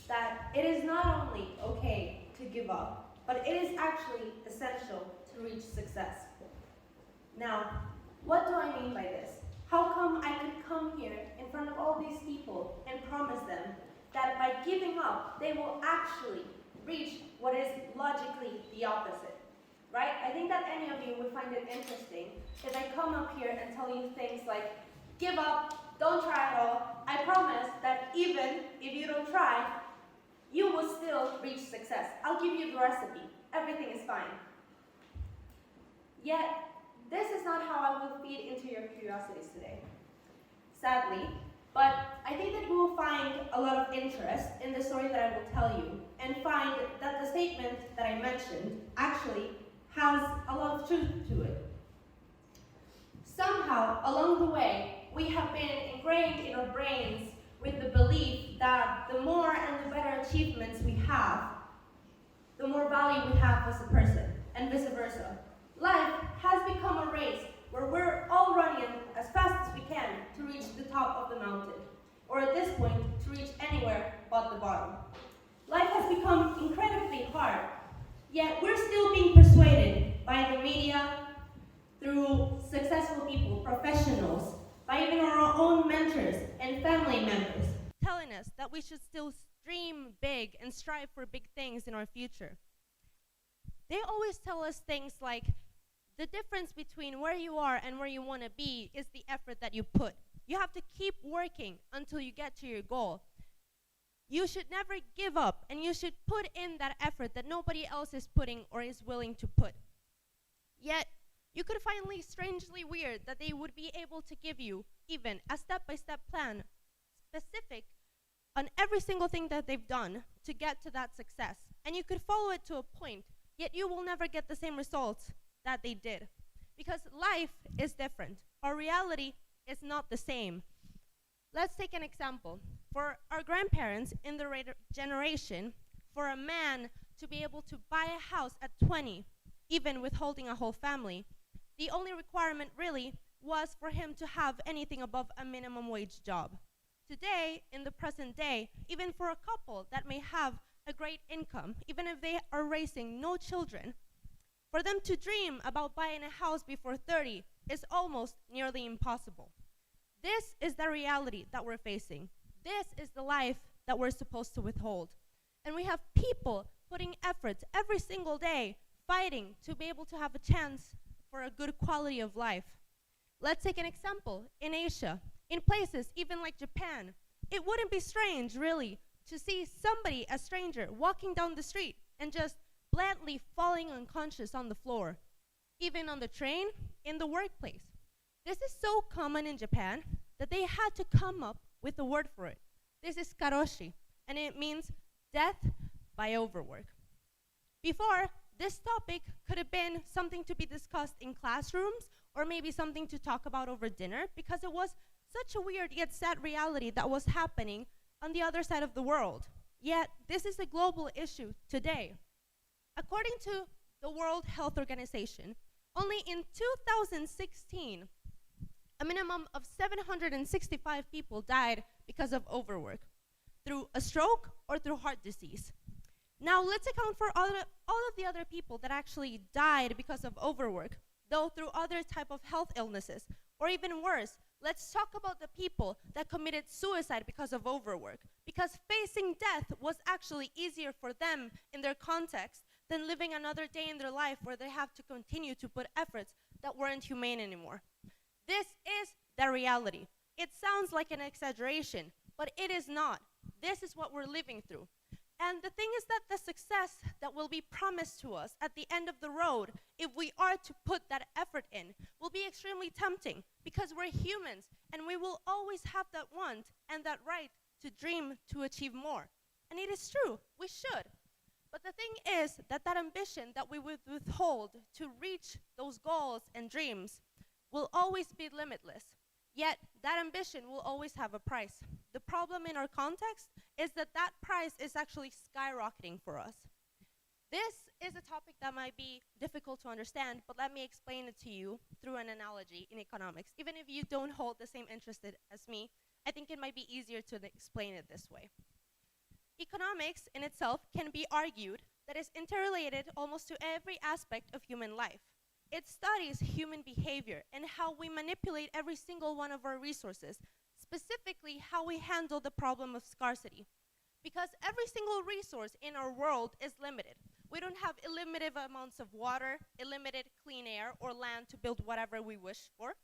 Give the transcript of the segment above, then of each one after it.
that it is not only okay to give up, but it is actually essential to reach success. Now, what do I mean by this? How come I could come here in front of all these people and promise them that by giving up, they will actually reach what is logically the opposite, right? I think that any of you would find it interesting if I come up here and tell you things like, give up, don't try at all. I promise that even if you don't try, you will still reach success. I'll give you the recipe. Everything is fine. Yet, this is not how I will feed into your curiosities today, sadly. But I think that you will find a lot of interest in the story that I will tell you, and find that the statement that I mentioned actually has a lot of truth to it. Somehow, along the way, we have been ingrained in our brains with the belief that the more and the better achievements we have, the more value we have as a person, and vice versa. Life has become a race where we're all running as fast as we can to reach the top of the mountain, or at this point, to reach anywhere but the bottom. Life has become incredibly hard, yet we're still being persuaded by the media, through successful people, professionals, by even our own mentors and family members, telling us that we should still dream big and strive for big things in our future. They always tell us things like, the difference between where you are and where you want to be is the effort that you put. You have to keep working until you get to your goal. You should never give up, and you should put in that effort that nobody else is putting or is willing to put. Yet, you could find it strangely weird that they would be able to give you even a step-by-step plan, specific on every single thing that they've done to get to that success. And you could follow it to a point, yet you will never get the same results that they did. Because life is different. Our reality is not the same. Let's take an example. For our grandparents in the generation, for a man to be able to buy a house at 20, even with holding a whole family, the only requirement really was for him to have anything above a minimum wage job. Today, in the present day, even for a couple that may have a great income, even if they are raising no children, for them to dream about buying a house before 30 is almost nearly impossible. This is the reality that we're facing. This is the life that we're supposed to withhold. And we have people putting efforts every single day, fighting to be able to have a chance for a good quality of life. Let's take an example. In Asia, in places even like Japan, it wouldn't be strange, really, to see somebody, a stranger, walking down the street and just blandly falling unconscious on the floor. Even on the train, in the workplace. This is so common in Japan that they had to come up with a word for it. This is karoshi, and it means death by overwork. Before, this topic could have been something to be discussed in classrooms, or maybe something to talk about over dinner, because it was such a weird yet sad reality that was happening on the other side of the world. Yet, this is a global issue today. According to the World Health Organization, only in 2016, a minimum of 765 people died because of overwork, through a stroke or through heart disease. Now let's account for all of the other people that actually died because of overwork, though through other type of health illnesses, or even worse, let's talk about the people that committed suicide because of overwork, because facing death was actually easier for them in their context than living another day in their life where they have to continue to put efforts that weren't humane anymore. This is the reality. It sounds like an exaggeration, but it is not. This is what we're living through. And the thing is that the success that will be promised to us at the end of the road, if we are to put that effort in, will be extremely tempting, because we're humans and we will always have that want and that right to dream to achieve more. And it is true, we should. But the thing is that that ambition that we would withhold to reach those goals and dreams will always be limitless. Yet that ambition will always have a price. The problem in our context is that that price is actually skyrocketing for us. This is a topic that might be difficult to understand, but let me explain it to you through an analogy in economics. Even if you don't hold the same interest as me, I think it might be easier to explain it this way. Economics in itself can be argued that is interrelated almost to every aspect of human life. It studies human behavior and how we manipulate every single one of our resources, specifically how we handle the problem of scarcity. Because every single resource in our world is limited. We don't have unlimited amounts of water, unlimited clean air, or land to build whatever we wish for.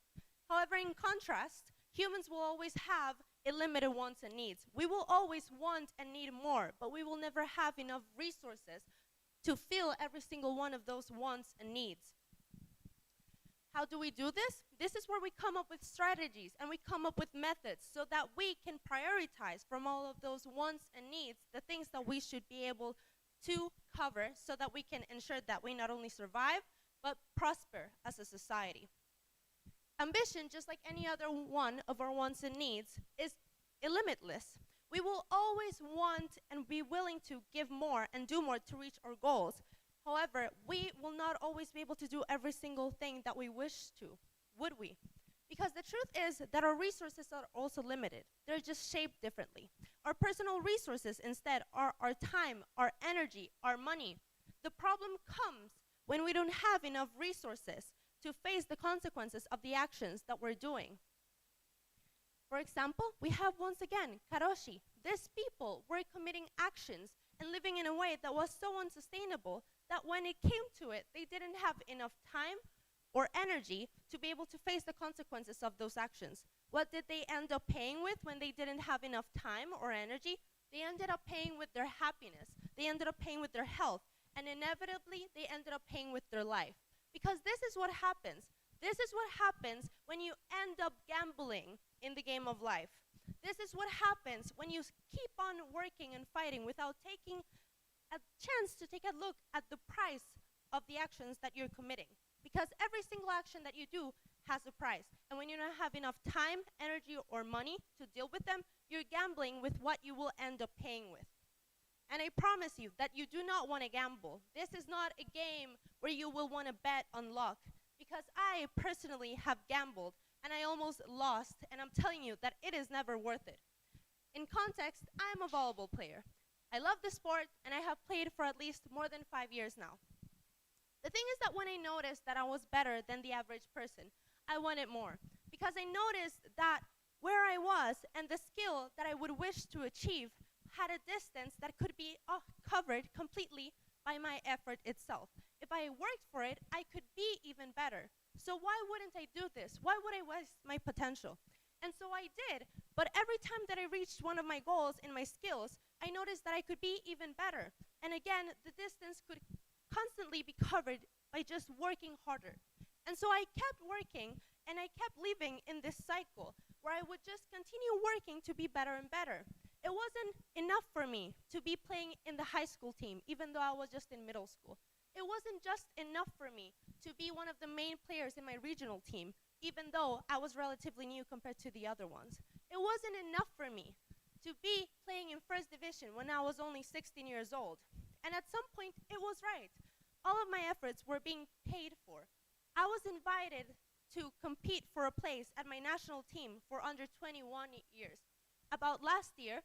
However, in contrast, humans will always have unlimited wants and needs. We will always want and need more, but we will never have enough resources to fill every single one of those wants and needs. How do we do this? This is where we come up with strategies and we come up with methods so that we can prioritize from all of those wants and needs the things that we should be able to cover so that we can ensure that we not only survive, but prosper as a society. Ambition, just like any other one of our wants and needs, is limitless. We will always want and be willing to give more and do more to reach our goals. However, we will not always be able to do every single thing that we wish to, would we? Because the truth is that our resources are also limited. They're just shaped differently. Our personal resources instead are our time, our energy, our money. The problem comes when we don't have enough resources to face the consequences of the actions that we're doing. For example, we have once again karoshi. These people were committing actions and living in a way that was so unsustainable that when it came to it, they didn't have enough time or energy to be able to face the consequences of those actions. What did they end up paying with when they didn't have enough time or energy? They ended up paying with their happiness. They ended up paying with their health. And inevitably, they ended up paying with their life. Because this is what happens. This is what happens when you end up gambling in the game of life. This is what happens when you keep on working and fighting without taking a chance to take a look at the price of the actions that you're committing. Because every single action that you do has a price. And when you don't have enough time, energy, or money to deal with them, you're gambling with what you will end up paying with. And I promise you that you do not want to gamble. This is not a game where you will want to bet on luck. Because I personally have gambled and I almost lost, and I'm telling you that it is never worth it. In context, I'm a volleyball player. I love the sport and I have played for at least more than 5 years now. The thing is that when I noticed that I was better than the average person, I wanted more. Because I noticed that where I was and the skill that I would wish to achieve had a distance that could be covered completely by my effort itself. If I worked for it, I could be even better. So why wouldn't I do this? Why would I waste my potential? And so I did, but every time that I reached one of my goals in my skills, I noticed that I could be even better. And again, the distance could constantly be covered by just working harder. And so I kept working, and I kept living in this cycle where I would just continue working to be better and better. It wasn't enough for me to be playing in the high school team, even though I was just in middle school. It wasn't just enough for me to be one of the main players in my regional team, even though I was relatively new compared to the other ones. It wasn't enough for me to be playing in first division when I was only 16 years old. And at some point, it was right. All of my efforts were being paid for. I was invited to compete for a place at my national team for under 21 years. About last year,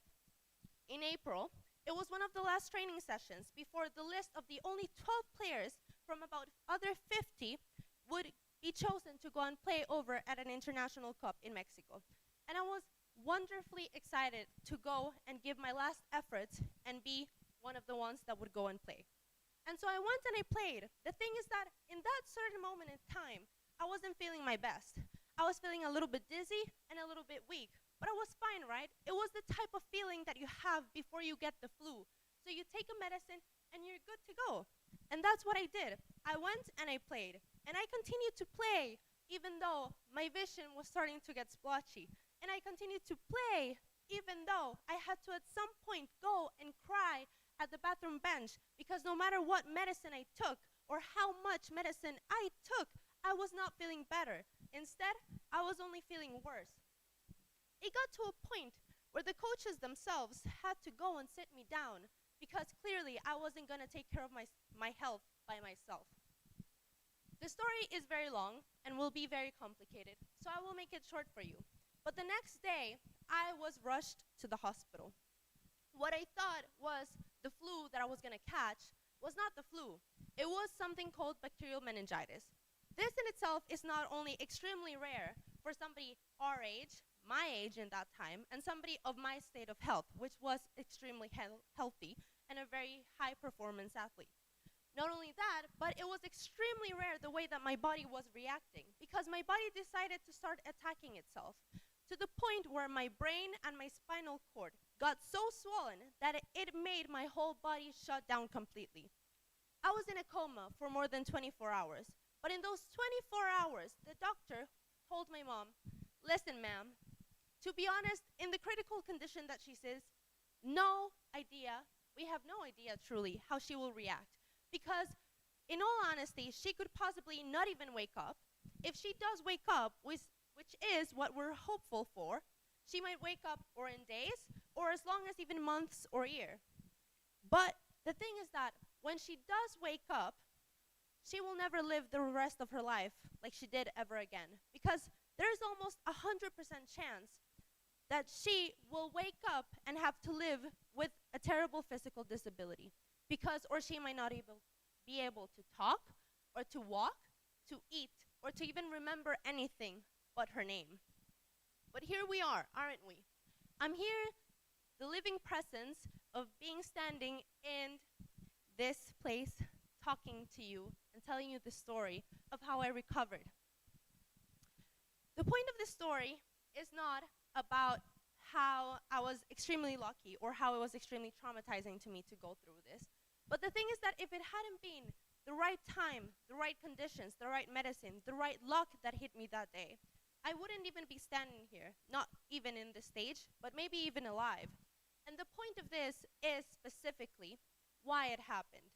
in April, it was one of the last training sessions before the list of the only 12 players from about other 50 would be chosen to go and play over at an international cup in Mexico. And I was wonderfully excited to go and give my last efforts and be one of the ones that would go and play. And so I went and I played. The thing is that in that certain moment in time, I wasn't feeling my best. I was feeling a little bit dizzy and a little bit weak. But I was fine, right? It was the type of feeling that you have before you get the flu. So you take a medicine and you're good to go. And that's what I did. I went and I played. And I continued to play even though my vision was starting to get splotchy. And I continued to play even though I had to at some point go and cry at the bathroom bench because no matter what medicine I took or how much medicine I took, I was not feeling better. Instead, I was only feeling worse. It got to a point where the coaches themselves had to go and sit me down because clearly I wasn't going to take care of my health by myself. The story is very long and will be very complicated, so I will make it short for you. But the next day, I was rushed to the hospital. What I thought was the flu that I was going to catch was not the flu. It was something called bacterial meningitis. This in itself is not only extremely rare for somebody our age, my age in that time, and somebody of my state of health, which was extremely healthy and a very high performance athlete. Not only that, but it was extremely rare the way that my body was reacting, because my body decided to start attacking itself to the point where my brain and my spinal cord got so swollen that it made my whole body shut down completely. I was in a coma for more than 24 hours, but in those 24 hours, the doctor told my mom, listen, ma'am, to be honest, in the critical condition that she says, no idea, we have no idea truly how she will react. Because in all honesty, she could possibly not even wake up. If she does wake up, which is what we're hopeful for, she might wake up or in days, or as long as even months or year. But the thing is that when she does wake up, she will never live the rest of her life like she did ever again. Because there's almost 100% chance that she will wake up and have to live with a terrible physical disability. Because, or she might not be able to talk, or to walk, to eat, or to even remember anything but her name. But here we are, aren't we? I'm here, the living presence of being standing in this place, talking to you and telling you the story of how I recovered. The point of this story is not about how I was extremely lucky or how it was extremely traumatizing to me to go through this. But the thing is that if it hadn't been the right time, the right conditions, the right medicine, the right luck that hit me that day, I wouldn't even be standing here, not even in this stage, but maybe even alive. And the point of this is specifically why it happened.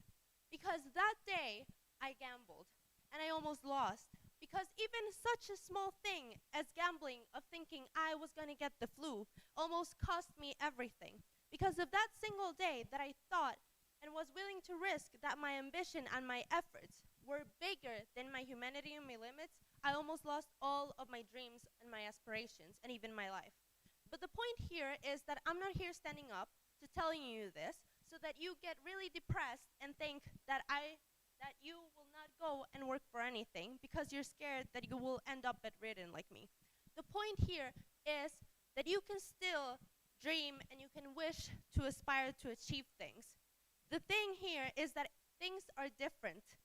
Because that day, I gambled, and I almost lost. Because even such a small thing as gambling, of thinking I was going to get the flu, almost cost me everything. Because of that single day that I thought and was willing to risk that my ambition and my efforts were bigger than my humanity and my limits, I almost lost all of my dreams and my aspirations and even my life. But the point here is that I'm not here standing up to telling you this so that you get really depressed and think that you will not go and work for anything because you're scared that you will end up bedridden like me. The point here is that you can still dream and you can wish to aspire to achieve things. The thing here is that things are different.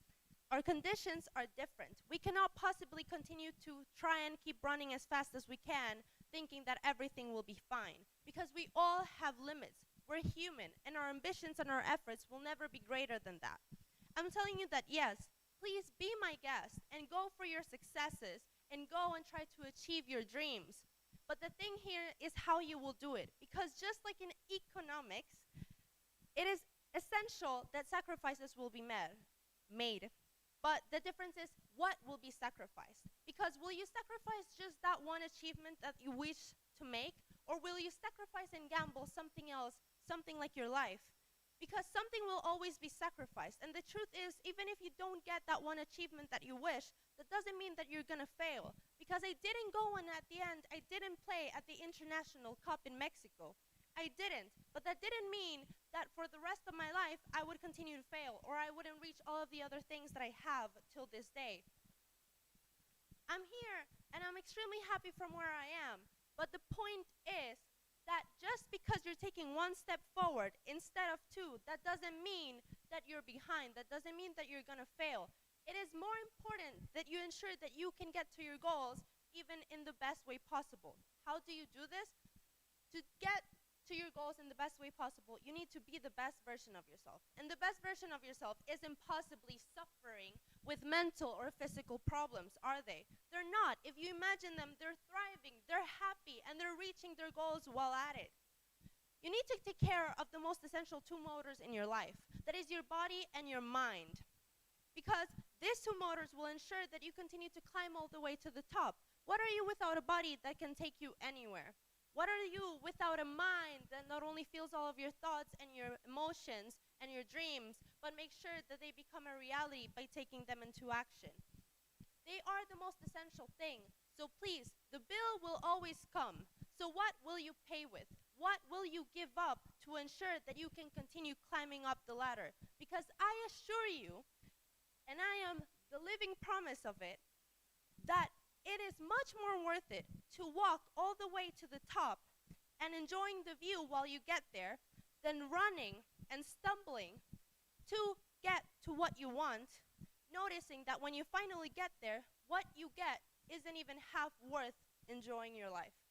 Our conditions are different. We cannot possibly continue to try and keep running as fast as we can, thinking that everything will be fine. Because we all have limits. We're human, and our ambitions and our efforts will never be greater than that. I'm telling you that, yes, please be my guest and go for your successes and go and try to achieve your dreams. But the thing here is how you will do it. Because just like in economics, it is essential that sacrifices will be made. But the difference is what will be sacrificed. Because will you sacrifice just that one achievement that you wish to make? Or will you sacrifice and gamble something else, something like your life? Because something will always be sacrificed. And the truth is, even if you don't get that one achievement that you wish, that doesn't mean that you're going to fail. Because I didn't go and at the end, I didn't play at the International Cup in Mexico. I didn't. But that didn't mean that for the rest of my life, I would continue to fail, or I wouldn't reach all of the other things that I have till this day. I'm here, and I'm extremely happy from where I am. But the point is that just because you're taking one step forward instead of two, that doesn't mean that you're behind. That doesn't mean that you're going to fail. It is more important that you ensure that you can get to your goals even in the best way possible. How do you do this? To get to your goals in the best way possible, you need to be the best version of yourself. And the best version of yourself isn't possibly suffering with mental or physical problems, are they? They're not. If you imagine them, they're thriving, they're happy, and they're reaching their goals while at it. You need to take care of the most essential two motors in your life. That is your body and your mind. Because these two motors will ensure that you continue to climb all the way to the top. What are you without a body that can take you anywhere? What are you without a mind that not only feels all of your thoughts and your emotions and your dreams, but make sure that they become a reality by taking them into action? They are the most essential thing. So please, the bill will always come. So what will you pay with? what will you give up to ensure that you can continue climbing up the ladder? Because I assure you, and I am the living promise of it, that it is much more worth it to walk all the way to the top and enjoying the view while you get there than running and stumbling to get to what you want, noticing that when you finally get there, what you get isn't even half worth enjoying your life.